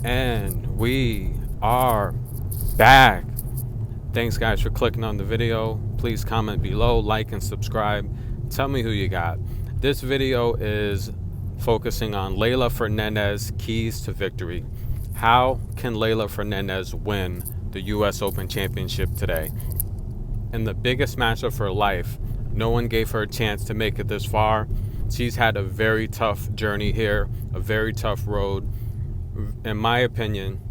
And we are back. Thanks guys for clicking on the video. Please comment below, like and subscribe. Tell me who you got. This video is focusing on Leylah Fernandez keys to victory. How can Leylah Fernandez win the US Open Championship today? In the biggest match of her life, no one gave her a chance to make it this far. She's had a very tough journey here, a very tough road. In my opinion,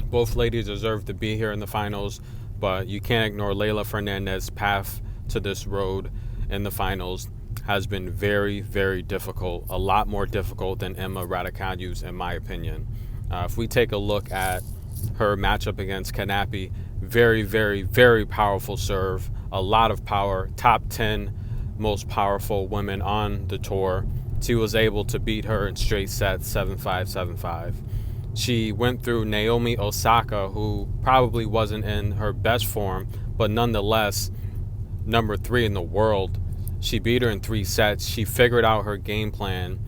both ladies deserve to be here in the finals, but you can't ignore Leylah Fernandez's path to this road in the finals has been very, very difficult, a lot more difficult than Emma Raducanu's, in my opinion. If we take a look at her matchup against Kanepi, very, very, very powerful serve, a lot of power, top 10 most powerful women on the tour. She was able to beat her in straight sets, 7-5, 7-5. She went through Naomi Osaka, who probably wasn't in her best form, but nonetheless, number 3 in the world. She beat her in 3 sets. She figured out her game plan,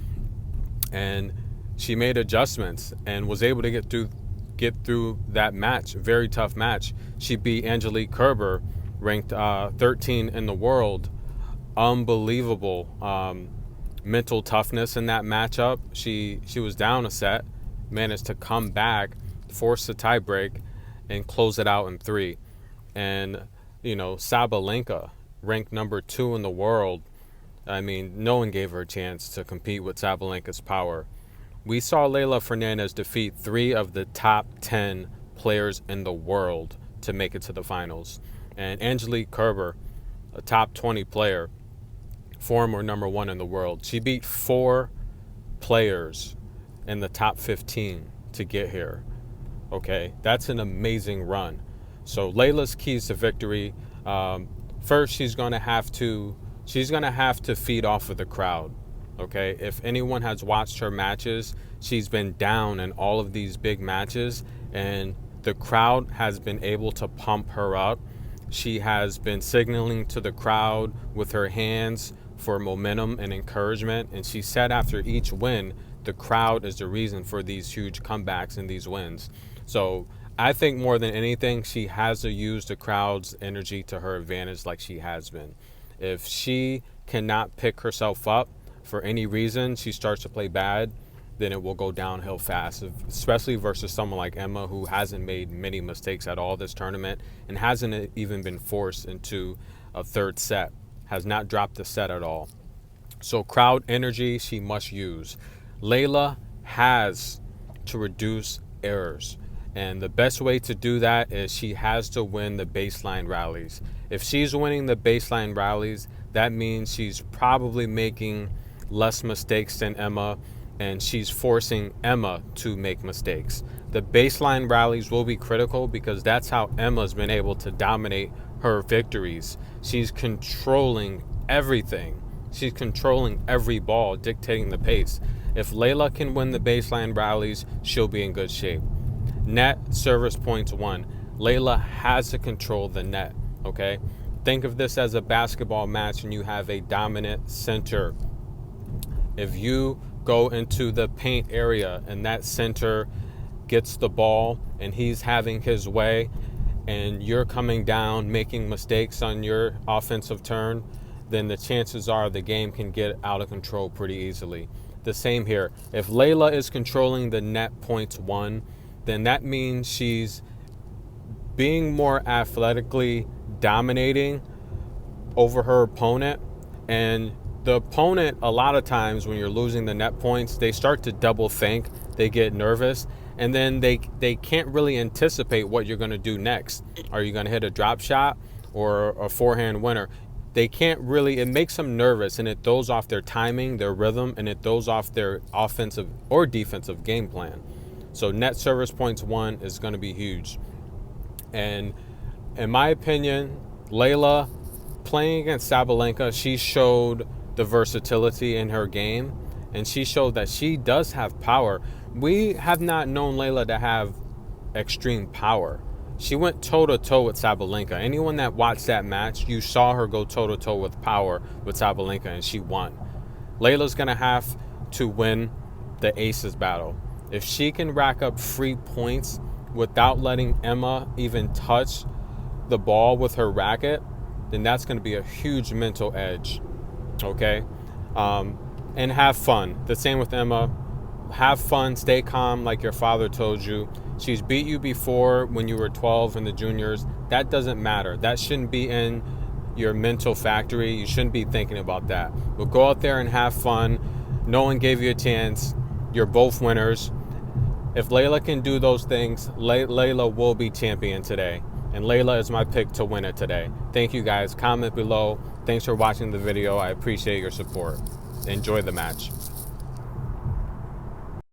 and she made adjustments and was able to get through that match, very tough match. She beat Angelique Kerber, ranked 13 in the world. Unbelievable mental toughness in that matchup. She was down a set, managed to come back, force the tie break, and close it out in 3. And Sabalenka, ranked number 2 in the world. I mean, no one gave her a chance to compete with Sabalenka's power. We saw Leylah Fernandez defeat 3 of the top 10 players in the world to make it to the finals. And Angelique Kerber, a top 20 player, former number 1 in the world. She beat 4 players in the top 15 to get here. Okay, that's an amazing run. So Leylah's keys to victory. First, she's gonna have to feed off of the crowd. Okay, if anyone has watched her matches, she's been down in all of these big matches, and the crowd has been able to pump her up. She has been signaling to the crowd with her hands for momentum and encouragement, and she said after each win, the crowd is the reason for these huge comebacks and these wins. So I think more than anything, she has to use the crowd's energy to her advantage like she has been. If she cannot pick herself up for any reason, she starts to play bad, then it will go downhill fast, especially versus someone like Emma, who hasn't made many mistakes at all this tournament and hasn't even been forced into a 3rd set, has not dropped a set at all. So crowd energy she must use. Leylah has to reduce errors, and the best way to do that is she has to win the baseline rallies. If she's winning the baseline rallies, that means she's probably making less mistakes than Emma, and she's forcing Emma to make mistakes. The baseline rallies will be critical because that's how Emma's been able to dominate her victories. She's controlling everything. She's controlling every ball, dictating the pace. If Leylah can win the baseline rallies, she'll be in good shape. Net service points won. Leylah has to control the net, okay? Think of this as a basketball match and you have a dominant center. If you go into the paint area and that center gets the ball and he's having his way and you're coming down making mistakes on your offensive turn, then the chances are the game can get out of control pretty easily. The same here. If Leylah is controlling the net points won, then that means she's being more athletically dominating over her opponent. And the opponent, a lot of times when you're losing the net points, they start to double think, they get nervous, and then they can't really anticipate what you're going to do next. Are you going to hit a drop shot or a forehand winner? They can't really, it makes them nervous, and it throws off their timing, their rhythm, and it throws off their offensive or defensive game plan. So net service points won is going to be huge. And in my opinion, Leylah, playing against Sabalenka, she showed the versatility in her game, and she showed that she does have power. We have not known Leylah to have extreme power. She went toe-to-toe with Sabalenka. Anyone that watched that match, you saw her go toe-to-toe with power with Sabalenka, and she won. Leylah's going to have to win the aces battle. If she can rack up free points without letting Emma even touch the ball with her racket, then that's going to be a huge mental edge. Okay? And have fun. The same with Emma. Have fun, stay calm like your father told you. She's beat you before when you were 12 in the juniors. That doesn't matter. That shouldn't be in your mental factory. You shouldn't be thinking about that. But go out there and have fun. No one gave you a chance. You're both winners. If Leylah can do those things, Leylah will be champion today. And Leylah is my pick to win it today. Thank you guys. Comment below. Thanks for watching the video. I appreciate your support. Enjoy the match.